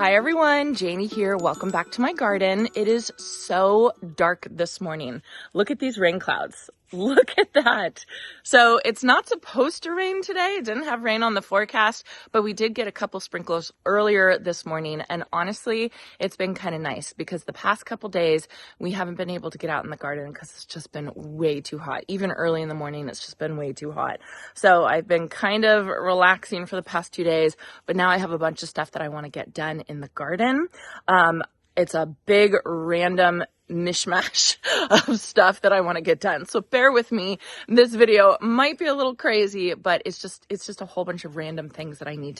Hi everyone, Janie here. Welcome back to my garden. It is so dark this morning. Look at these rain clouds. Look at that. So it's not supposed to rain today. It didn't have rain on the forecast, but we did get a couple sprinkles earlier this morning. And honestly, it's been kind of nice because the past couple days we haven't been able to get out in the garden because it's just been way too hot. Even early in the morning, it's just been way too hot. So I've been kind of relaxing for the past 2 days, but now I have a bunch of stuff that I want to get done in the garden. It's a big random mishmash of stuff that I want to get done. So bear with me. This video might be a little crazy, but it's just a whole bunch of random things that I need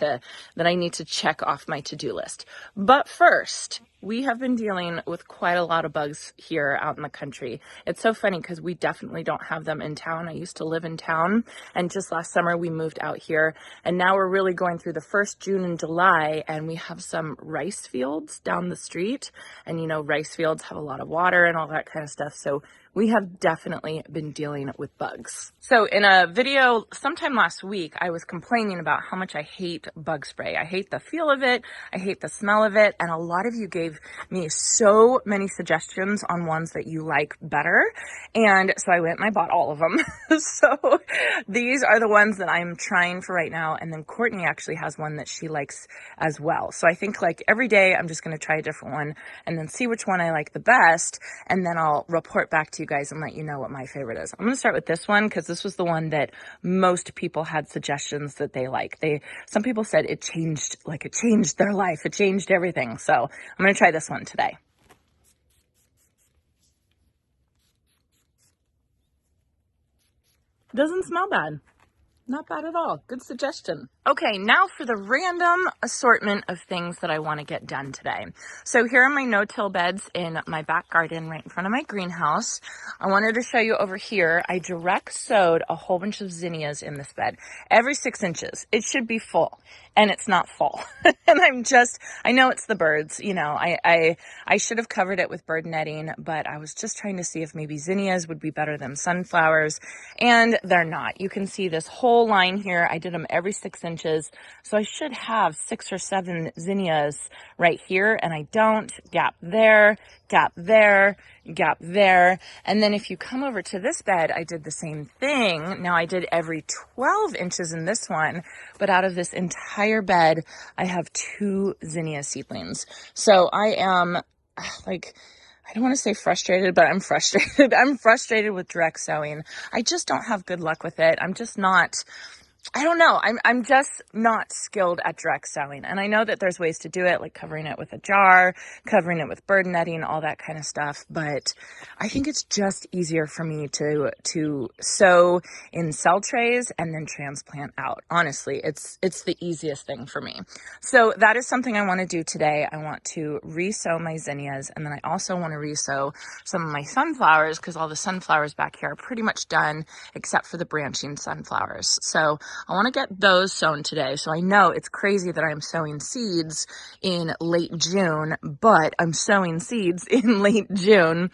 to check off my to-do list. But first, we have been dealing with quite a lot of bugs here out in the country. It's so funny because we definitely don't have them in town. I used to live in town, and just last summer we moved out here, and now we're really going through the first June and July, and we have some rice fields down the street, and you know, rice fields have a lot of water and all that kind of stuff. So we have definitely been dealing with bugs. So in a video sometime last week, I was complaining about how much I hate bug spray. I hate the feel of it. I hate the smell of it. And a lot of you gave me so many suggestions on ones that you like better. And so I went and I bought all of them. So these are the ones that I'm trying for right now. And then Courtney actually has one that she likes as well. So I think like every day I'm just going to try a different one and then see which one I like the best. And then I'll report back to you guys and let you know what my favorite is. I'm going to start with this one because this was the one that most people had suggestions that they like. Some people said it changed their life. It changed everything. So I'm going to try this one today. Doesn't smell bad. Not bad at all. Good suggestion. Okay, now for the random assortment of things that I want to get done today. So here are my no-till beds in my back garden right in front of my greenhouse. I wanted to show you over here, I direct sowed a whole bunch of zinnias in this bed. Every 6 inches. It should be full, and it's not full. And I know it's the birds, you know, I should have covered it with bird netting, but I was just trying to see if maybe zinnias would be better than sunflowers, and they're not. You can see this whole line here. I did them every 6 inches. So I should have 6 or 7 zinnias right here, and I don't. Gap there, gap there, gap there. And then if you come over to this bed, I did the same thing. Now I did every 12 inches in this one, but out of this entire bed, I have 2 zinnia seedlings. So I am I don't want to say frustrated, but I'm frustrated. I'm frustrated with direct sowing. I just don't have good luck with it. I don't know. I'm just not skilled at direct sowing. And I know that there's ways to do it, like covering it with a jar, covering it with bird netting, all that kind of stuff. But I think it's just easier for me to sow in cell trays and then transplant out. Honestly, it's the easiest thing for me. So that is something I want to do today. I want to re-sow my zinnias, and then I also want to re-sow some of my sunflowers because all the sunflowers back here are pretty much done except for the branching sunflowers. So I want to get those sown today. So I know it's crazy that I'm sowing seeds in late June, but I'm sowing seeds in late June.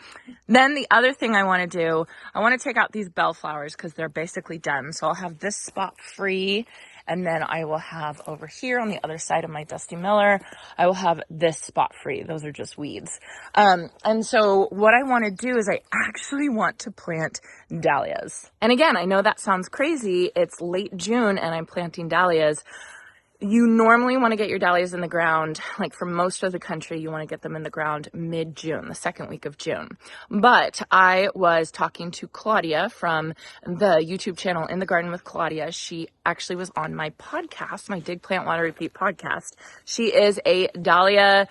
Then the other thing I want to do, I want to take out these bellflowers because they're basically done. So I'll have this spot free. And then I will have over here on the other side of my Dusty Miller, I will have this spot free. Those are just weeds. And so what I want to do is I actually want to plant dahlias. And again, I know that sounds crazy. It's late June and I'm planting dahlias. You normally want to get your dahlias in the ground, like for most of the country, you want to get them in the ground mid-June, the second week of June. But I was talking to Claudia from the YouTube channel In the Garden with Claudia. She actually was on my podcast, my Dig Plant Water Repeat podcast. She is a dahlia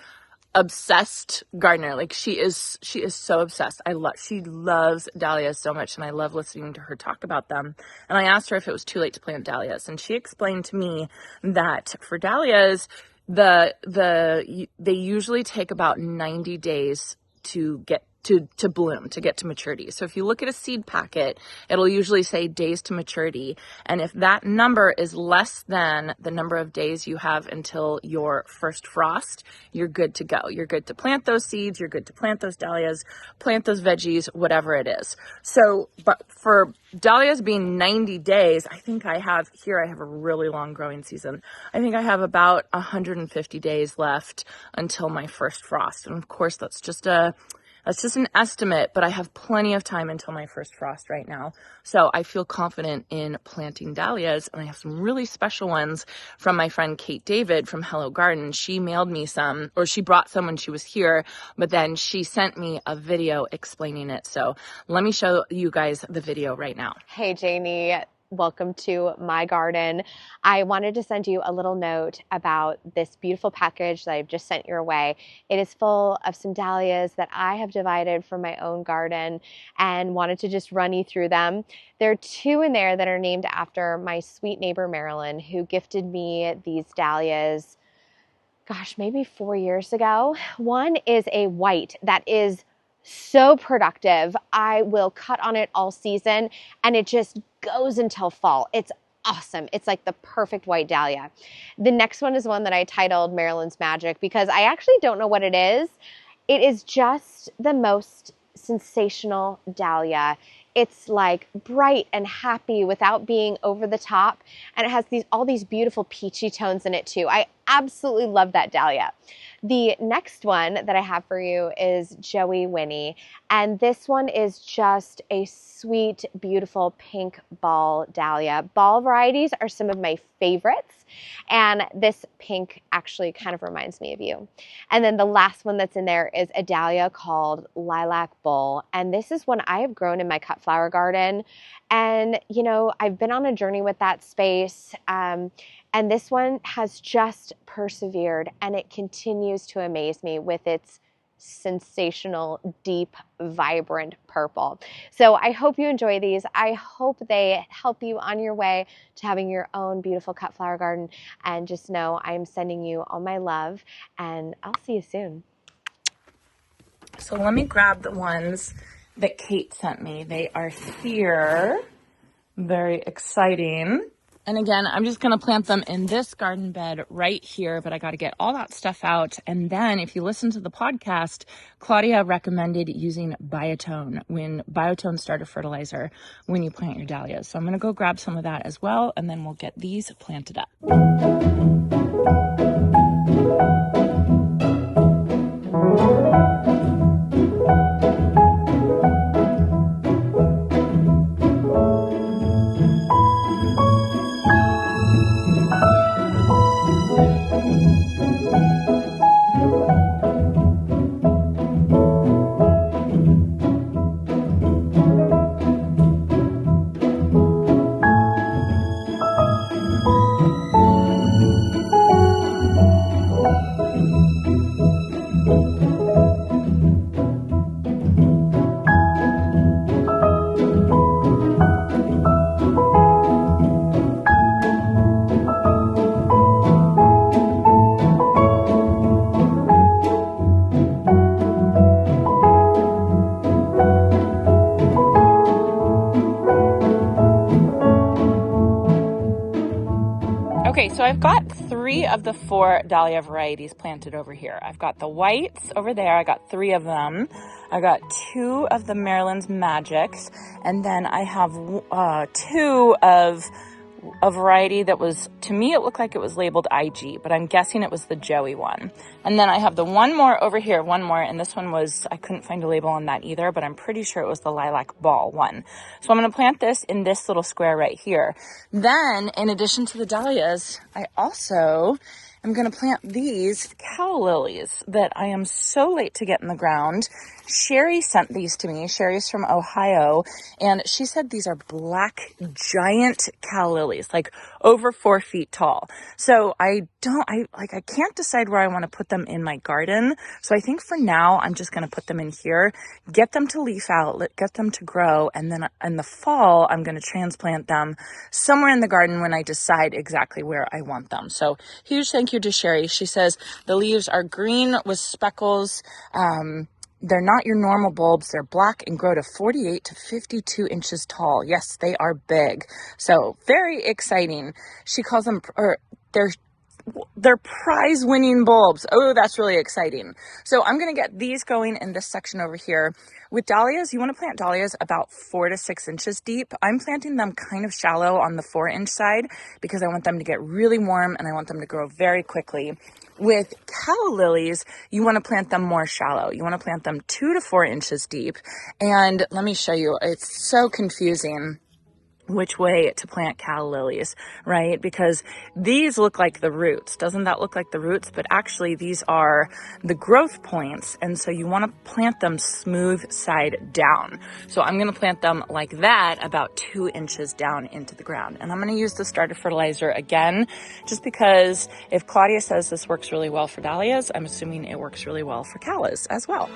obsessed gardener. Like she is so obsessed. She loves dahlias so much, and I love listening to her talk about them. And I asked her if it was too late to plant dahlias, and she explained to me that for dahlias, they usually take about 90 days to get to bloom, to get to maturity. So if you look at a seed packet, it'll usually say days to maturity. And if that number is less than the number of days you have until your first frost, you're good to go. You're good to plant those seeds. You're good to plant those dahlias, plant those veggies, whatever it is. So, but for dahlias being 90 days, I think I have a really long growing season. I think I have about 150 days left until my first frost. And of course, that's just an estimate, but I have plenty of time until my first frost right now. So I feel confident in planting dahlias, and I have some really special ones from my friend Kate David from Hello Garden. She mailed me some, or she brought some when she was here, but then she sent me a video explaining it. So let me show you guys the video right now. Hey, Janey. Welcome to my garden. I wanted to send you a little note about this beautiful package that I've just sent your way. It is full of some dahlias that I have divided from my own garden and wanted to just run you through them. There are 2 in there that are named after my sweet neighbor Marilyn, who gifted me these dahlias, gosh, maybe 4 years ago. One is a white that is so productive. I will cut on it all season and it just goes until fall. It's awesome. It's like the perfect white dahlia. The next one is one that I titled Marilyn's Magic because I actually don't know what it is. It is just the most sensational dahlia. It's like bright and happy without being over the top. And it has all these beautiful peachy tones in it too. I absolutely love that dahlia. The next one that I have for you is Joey Winnie. And this one is just a sweet, beautiful pink ball dahlia. Ball varieties are some of my favorites. And this pink actually kind of reminds me of you. And then the last one that's in there is a dahlia called Lilac Bull. And this is one I have grown in my cut flower garden. And, you know, I've been on a journey with that space. And this one has just persevered, and it continues to amaze me with its sensational, deep, vibrant purple. So I hope you enjoy these. I hope they help you on your way to having your own beautiful cut flower garden. And just know I'm sending you all my love, and I'll see you soon. So let me grab the ones that Kate sent me. They are here. Very exciting. And again, I'm just going to plant them in this garden bed right here, but I got to get all that stuff out. And then if you listen to the podcast, Claudia recommended using Biotone starter fertilizer when you plant your dahlias. So I'm going to go grab some of that as well, and then we'll get these planted up. Okay, so I've got 3 of the 4 dahlia varieties planted over here. I've got the whites over there. I got 3 of them. I got 2 of the Marilyn's Magics, and then I have 2 of a variety that was, to me, it looked like it was labeled IG, but I'm guessing it was the Joey one. And then I have the one more over here, and this one was, I couldn't find a label on that either, but I'm pretty sure it was the Lilac Ball one. So I'm going to plant this in this little square right here. Then, in addition to the dahlias, I also am going to plant these calla lilies that I am so late to get in the ground. Sherry sent these to me. Sherry's from Ohio, and she said these are black giant calla lilies, like over 4 feet tall. So I can't decide where I want to put them in my garden. So I think for now, I'm just going to put them in here, get them to leaf out, get them to grow. And then in the fall, I'm going to transplant them somewhere in the garden when I decide exactly where I want them. So huge thank you to Sherry. She says the leaves are green with speckles, they're not your normal bulbs. They're black and grow to 48 to 52 inches tall. Yes, they are big. So very exciting. She calls them, or they're prize-winning bulbs. Oh, that's really exciting. So I'm going to get these going in this section over here. With dahlias, you want to plant dahlias about 4 to 6 inches deep. I'm planting them kind of shallow on the 4-inch side because I want them to get really warm and I want them to grow very quickly. With calla lilies, you want to plant them more shallow. You want to plant them 2 to 4 inches deep. And let me show you, it's so confusing which way to plant calla lilies, right? Because these look like the roots. Doesn't that look like the roots? But actually these are the growth points. And so you want to plant them smooth side down. So I'm going to plant them like that, about 2 inches down into the ground. And I'm going to use the starter fertilizer again, just because if Claudia says this works really well for dahlias, I'm assuming it works really well for callas as well.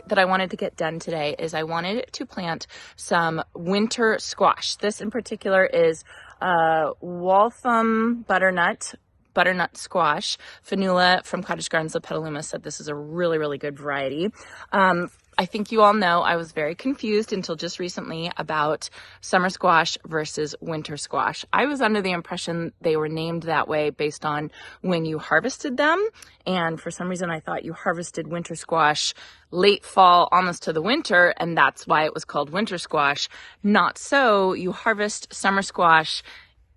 That I wanted to get done today is I wanted to plant some winter squash. This in particular is Waltham butternut squash. Fanula from Cottage Gardens of Petaluma said this is a really, really good variety. I think you all know I was very confused until just recently about summer squash versus winter squash. I was under the impression they were named that way based on when you harvested them. And for some reason, I thought you harvested winter squash late fall, almost to the winter, and that's why it was called winter squash. Not so. You harvest summer squash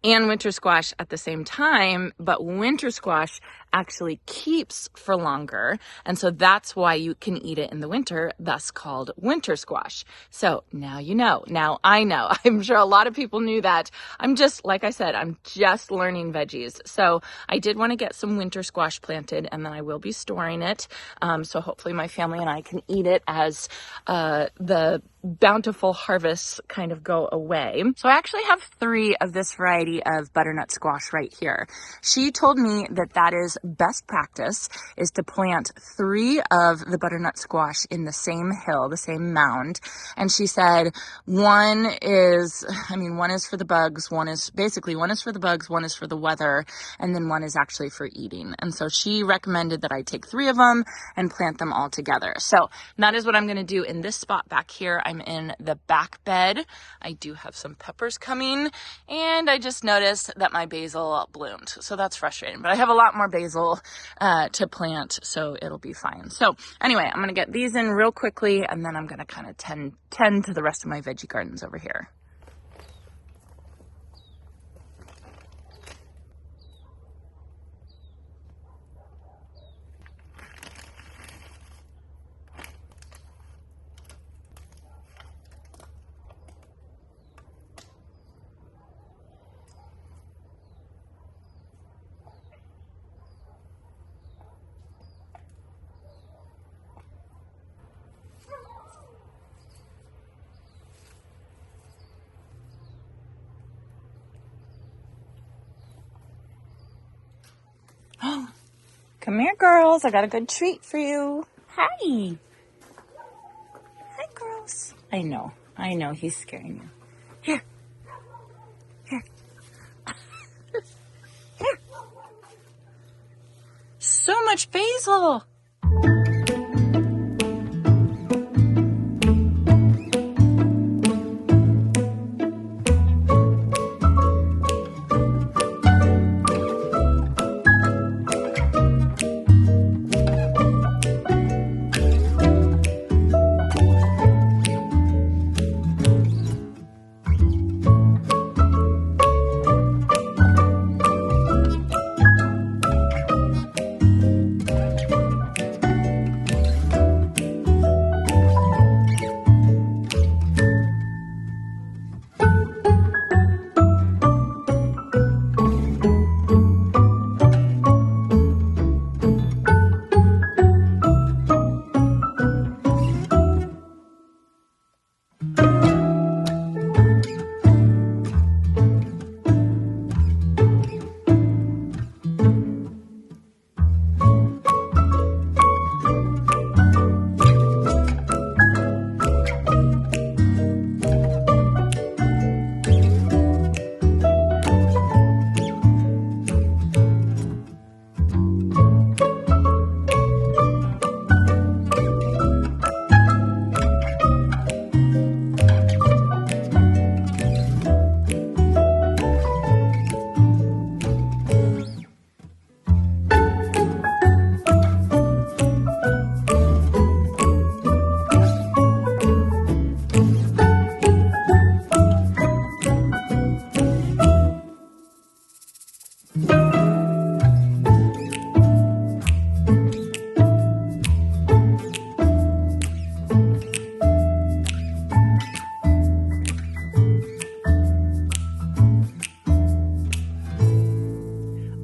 and winter squash at the same time, but winter squash actually keeps for longer. And so that's why you can eat it in the winter, thus called winter squash. So now you know. Now I know. I'm sure a lot of people knew that. Like I said, I'm just learning veggies. So I did want to get some winter squash planted, and then I will be storing it. So hopefully my family and I can eat it as the bountiful harvests kind of go away. So I actually have 3 of this variety of butternut squash right here. She told me that is best practice is to plant 3 of the butternut squash in the same hill, the same mound. And she said one is for the bugs, one is for the bugs, one is for the weather, and then one is actually for eating. And so she recommended that I take 3 of them and plant them all together. So that is what I'm going to do in this spot back here. I'm in the back bed. I do have some peppers coming, and I just noticed that my basil bloomed. So that's frustrating, but I have a lot more basil to plant, so it'll be fine. So anyway, I'm going to get these in real quickly, and then I'm going to kind of tend to the rest of my veggie gardens over here. Come here, girls. I got a good treat for you. Hi. Hi, girls. I know. He's scaring you. Here. Here. Here. So much basil.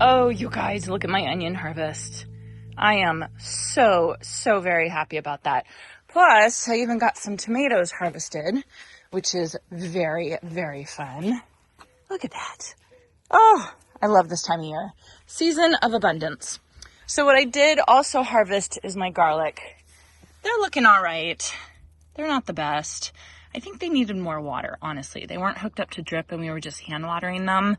Oh, you guys, look at my onion harvest. I am so very happy about that. Plus, I even got some tomatoes harvested, which is very fun. Look at that. Oh, I love this time of year. Season of abundance. So what I did also harvest is my garlic. They're looking all right. They're not the best. I think they needed more water, honestly. They weren't hooked up to drip and we were just hand watering them.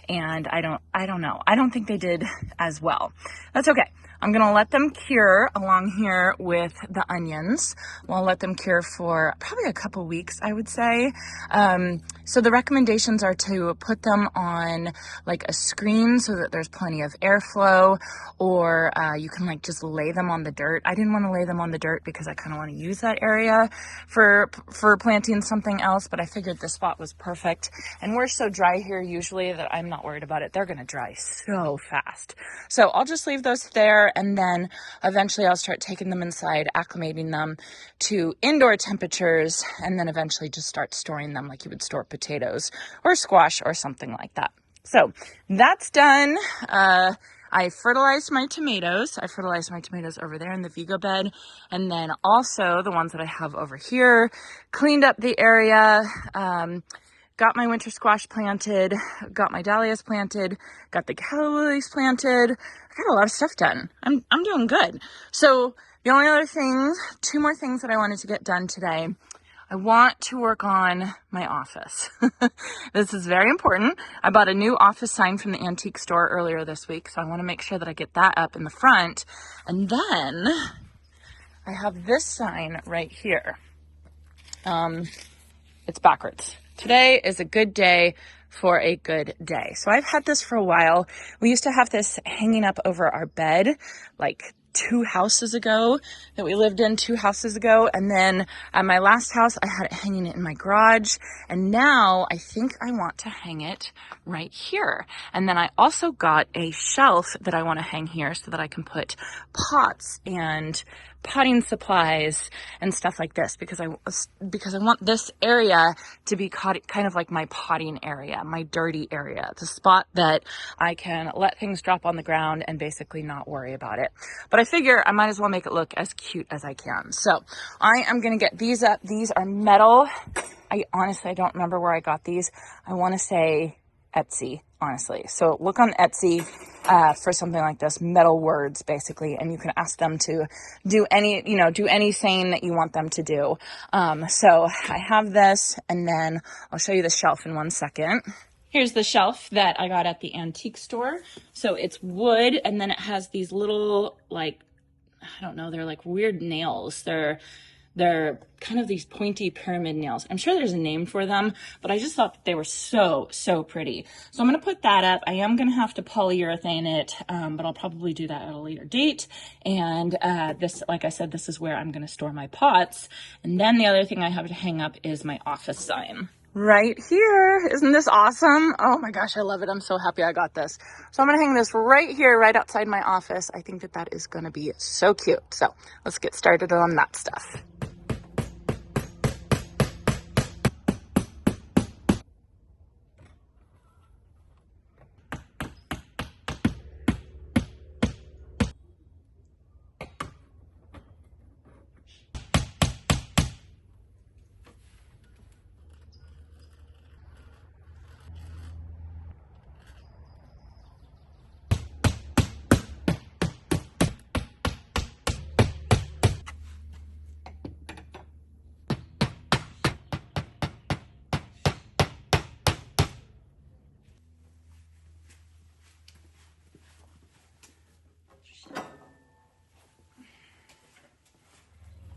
And I don't know. I don't think they did as well. That's okay. I'm going to let them cure along here with the onions. We'll let them cure for probably a couple weeks, I would say. So the recommendations are to put them on like a screen so that there's plenty of airflow, or you can like just lay them on the dirt. I didn't want to lay them on the dirt because I kind of want to use that area for planting something else, but I figured this spot was perfect. And we're so dry here usually that I'm not worried about it. They're going to dry so fast. So I'll just leave those there, and then eventually I'll start taking them inside, acclimating them to indoor temperatures, and then eventually just start storing them like you would store potatoes or squash or something like that. So that's done. I fertilized my tomatoes. I fertilized my tomatoes over there in the Vigo bed. And then also the ones that I have over here, cleaned up the area, got my winter squash planted, got my dahlias planted, got the calla lilies planted. I got a lot of stuff done. I'm doing good. So the only other thing, 2 more things that I wanted to get done today. I want to work on my office. This is very important. I bought a new office sign from the antique store earlier this week, so I want to make sure that I get that up in the front. And then I have this sign right here. It's backwards. Today is a good day for a good day. So I've had this for a while. We used to have this hanging up over our bed, like 2 houses ago, that we lived in 2 houses ago. And then at my last house, I had it hanging in my garage. And now I think I want to hang it right here. And then I also got a shelf that I want to hang here so that I can put pots and potting supplies and stuff like this, because I want this area to be kind of like my potting area, my dirty area, the spot that I can let things drop on the ground and basically not worry about it. But I figure I might as well make it look as cute as I can. So I am going to get these up. These are metal. I honestly don't remember where I got these. I want to say Etsy, honestly. So look on Etsy for something like this, metal words basically, and you can ask them to do any saying that you want them to do. So I have this, and then I'll show you the shelf in 1 second. Here's the shelf that I got at the antique store. So it's wood, and then it has these little, like, I don't know, they're like weird nails. They're kind of these pointy pyramid nails. I'm sure there's a name for them, but I just thought that they were so pretty. So I'm going to put that up. I am going to have to polyurethane it, but I'll probably do that at a later date. And this, like I said, this is where I'm going to store my pots. And then the other thing I have to hang up is my office sign. Right here. Isn't this awesome? Oh my gosh, I love it. I'm so happy I got this. So I'm going to hang this right here, right outside my office. I think that is going to be so cute. So let's get started on that stuff.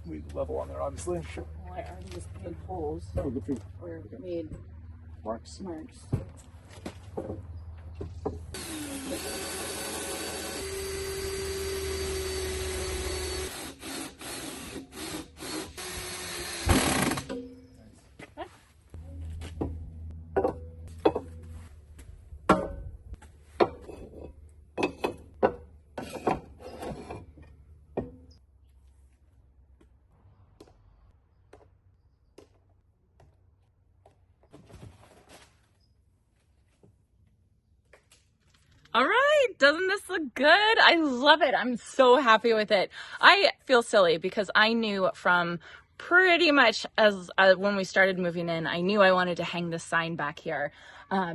We level on there, obviously. Well, I already just made holes. Oh, good for you. Or made Marks. All right, Doesn't this look good? I love it. I'm so happy with it. I feel silly because I knew from pretty much as when we started moving in, I knew I wanted to hang this sign back here.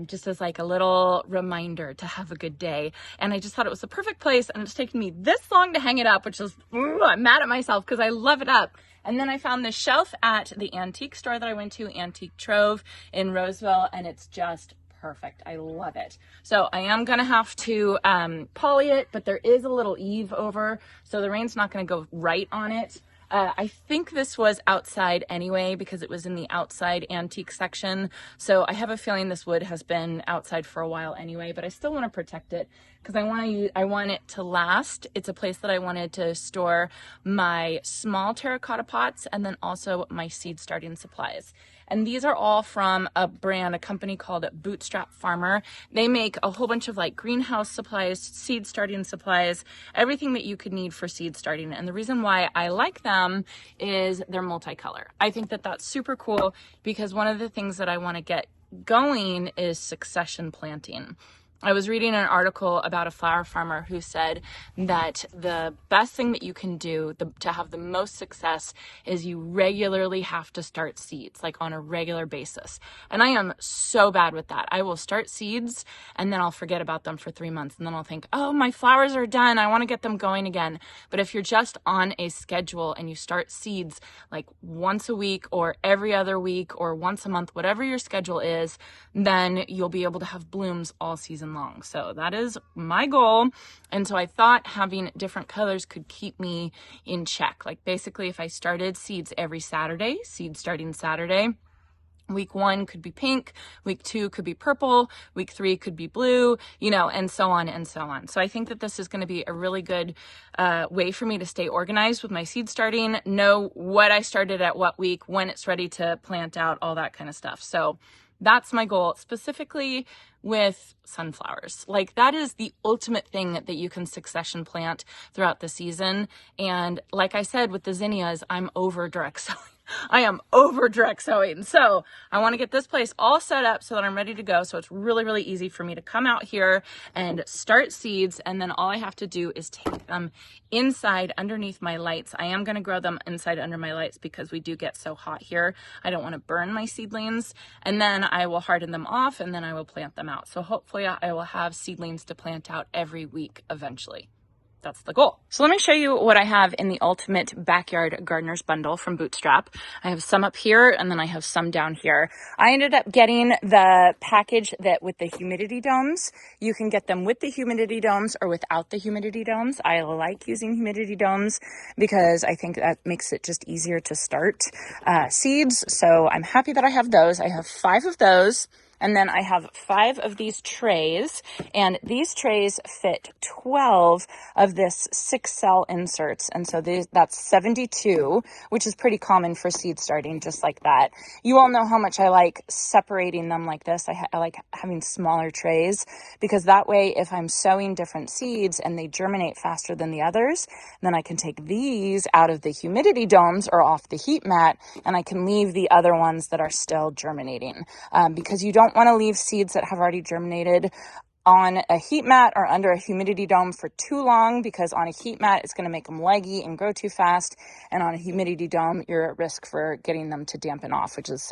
Just as like a little reminder to have a good day. And I just thought it was the perfect place, and it's taken me this long to hang it up, which is, I'm mad at myself because I love it up. And then I found this shelf at the antique store that I went to, Antique Trove in Roseville, and it's just perfect. I love it. So I am going to have to poly it, but there is a little eave over, so the rain's not going to go right on it. I think this was outside anyway because it was in the outside antique section. So I have a feeling this wood has been outside for a while anyway, but I still want to protect it because I want it to last. It's a place that I wanted to store my small terracotta pots and then also my seed starting supplies. And these are all from a company called Bootstrap Farmer. They make a whole bunch of like greenhouse supplies, seed starting supplies, everything that you could need for seed starting. And the reason why I like them is they're multicolor. I think that that's super cool because one of the things that I want to get going is succession planting. I was reading an article about a flower farmer who said that the best thing that you can do to have the most success is you regularly have to start seeds, like on a regular basis. And I am so bad with that. I will start seeds and then I'll forget about them for 3 months. And then I'll think, oh, my flowers are done. I want to get them going again. But if you're just on a schedule and you start seeds like once a week or every other week or once a month, whatever your schedule is, then you'll be able to have blooms all season long. So that is my goal. And so I thought having different colors could keep me in check. Like basically if I started seeds every Saturday, seed starting Saturday, week 1 could be pink, week 2 could be purple, week 3 could be blue, and so on and so on. So I think that this is going to be a really good way for me to stay organized with my seed starting, know what I started at what week, when it's ready to plant out, all that kind of stuff. So that's my goal, specifically with sunflowers. Like that is the ultimate thing that you can succession plant throughout the season. And like I said, with the zinnias, I'm over direct sowing. I am over direct sowing. So I want to get this place all set up so that I'm ready to go. So it's really, really easy for me to come out here and start seeds. And then all I have to do is take them inside underneath my lights. I am going to grow them inside under my lights because we do get so hot here. I don't want to burn my seedlings. And then I will harden them off and then I will plant them out. So hopefully I will have seedlings to plant out every week eventually. That's the goal. So let me show you what I have in the Ultimate Backyard Gardener's Bundle from Bootstrap. I have some up here and then I have some down here. I ended up getting the package that with the humidity domes. You can get them with the humidity domes or without the humidity domes. I like using humidity domes because I think that makes it just easier to start seeds. So I'm happy that I have those. I have 5 of those. And then I have 5 of these trays, and these trays fit 12 of this 6-cell inserts. And so that's 72, which is pretty common for seed starting, just like that. You all know how much I like separating them like this. I like having smaller trays because that way if I'm sowing different seeds and they germinate faster than the others, then I can take these out of the humidity domes or off the heat mat, and I can leave the other ones that are still germinating because you don't want to leave seeds that have already germinated on a heat mat or under a humidity dome for too long, because on a heat mat it's going to make them leggy and grow too fast, and on a humidity dome you're at risk for getting them to dampen off, which is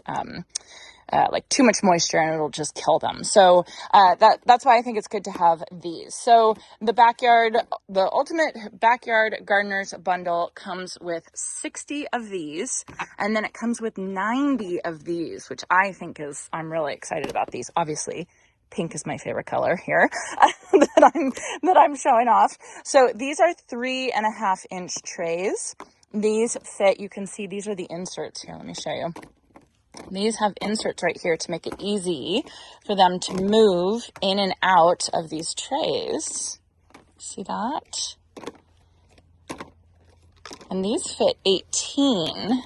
like too much moisture and it'll just kill them. So that's why I think it's good to have these. So the Ultimate Backyard Gardener's Bundle comes with 60 of these, and then it comes with 90 of these, which I think I'm really excited about these. Obviously, pink is my favorite color here that I'm showing off. So these are 3.5-inch trays. These fit, you can see these are the inserts here. Let me show you. These have inserts right here to make it easy for them to move in and out of these trays. See that? And these fit 18.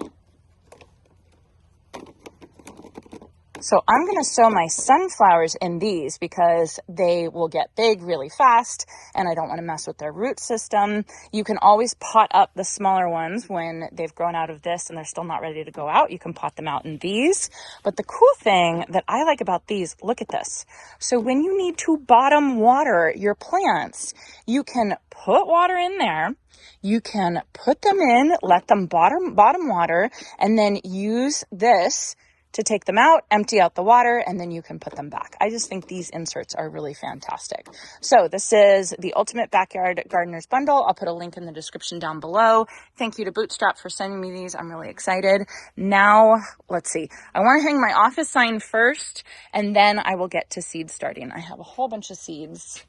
So I'm going to sow my sunflowers in these because they will get big really fast and I don't want to mess with their root system. You can always pot up the smaller ones when they've grown out of this and they're still not ready to go out. You can pot them out in these. But the cool thing that I like about these, look at this. So when you need to bottom water your plants, you can put water in there. You can put them in, let them bottom water, and then use this to take them out, empty out the water, and then you can put them back. I just think these inserts are really fantastic. So this is the Ultimate Backyard Gardener's Bundle. I'll put a link in the description down below. Thank you to Bootstrap for sending me these. I'm really excited. Now, let's see. I want to hang my office sign first, and then I will get to seed starting. I have a whole bunch of seeds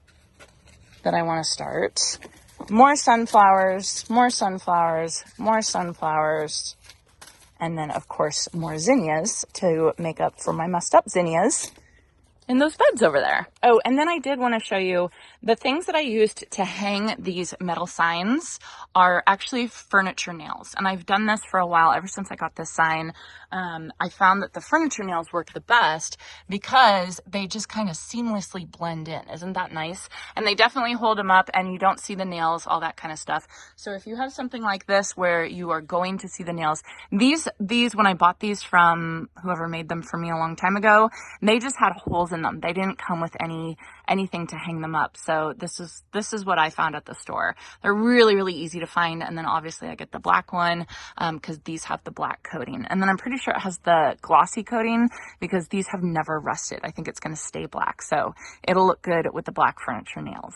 that I want to start. More sunflowers, more sunflowers, more sunflowers. And then, of course, more zinnias to make up for my messed up zinnias in those beds over there. Oh, and then I did want to show you the things that I used to hang these metal signs are actually furniture nails. And I've done this for a while, ever since I got this sign. I found that the furniture nails worked the best because they just kind of seamlessly blend in. Isn't that nice? And they definitely hold them up and you don't see the nails, all that kind of stuff. So if you have something like this where you are going to see the nails, these when I bought these from whoever made them for me a long time ago, they just had holes in them. They didn't come with anything to hang them up. So this is what I found at the store. They're really, really easy to find. And then obviously I get the black one because these have the black coating. And then I'm pretty sure it has the glossy coating because these have never rusted. I think it's going to stay black. So it'll look good with the black furniture nails.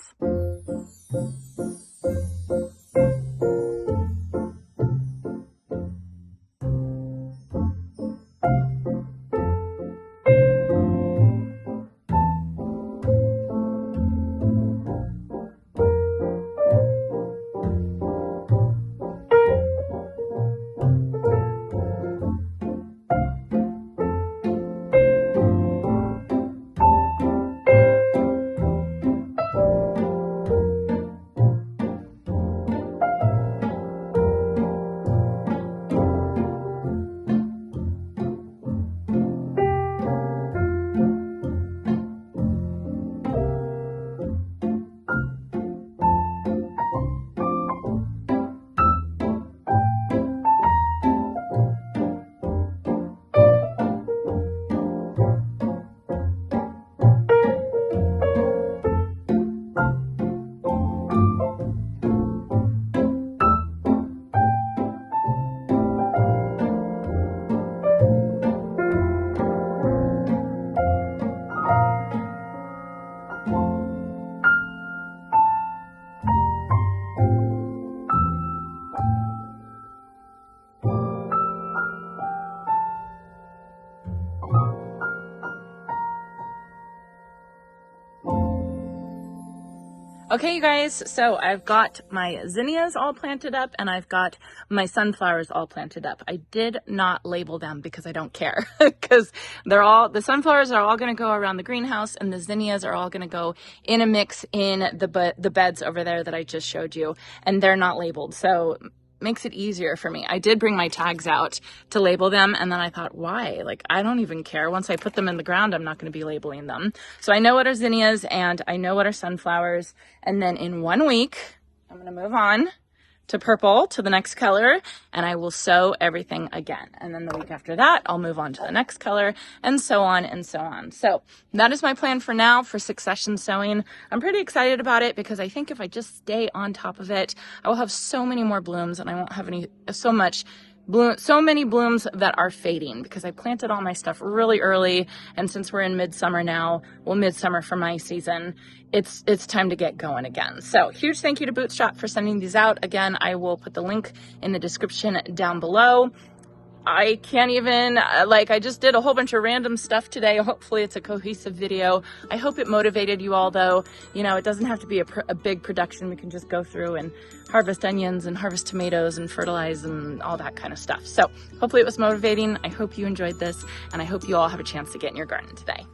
Okay, you guys, so I've got my zinnias all planted up and I've got my sunflowers all planted up. I did not label them because I don't care because the sunflowers are all going to go around the greenhouse and the zinnias are all going to go in a mix in the beds over there that I just showed you, and they're not labeled. So makes it easier for me. I did bring my tags out to label them, and then I thought, why? Like, I don't even care. Once I put them in the ground, I'm not going to be labeling them. So I know what are zinnias and I know what are sunflowers. And then in 1 week, I'm going to move on to purple, to the next color, and I will sow everything again. And then the week after that, I'll move on to the next color, and so on and so on. So that is my plan for now for succession sowing. I'm pretty excited about it because I think if I just stay on top of it, I will have so many more blooms and I won't have so many blooms that are fading because I planted all my stuff really early. And since we're in midsummer now, well, midsummer for my season, it's time to get going again. So huge thank you to Bootstrap for sending these out. Again, I will put the link in the description down below. I can't even, I just did a whole bunch of random stuff today. Hopefully it's a cohesive video. I hope it motivated you all though. You know, it doesn't have to be a big production. We can just go through and harvest onions and harvest tomatoes and fertilize and all that kind of stuff. So hopefully it was motivating. I hope you enjoyed this and I hope you all have a chance to get in your garden today.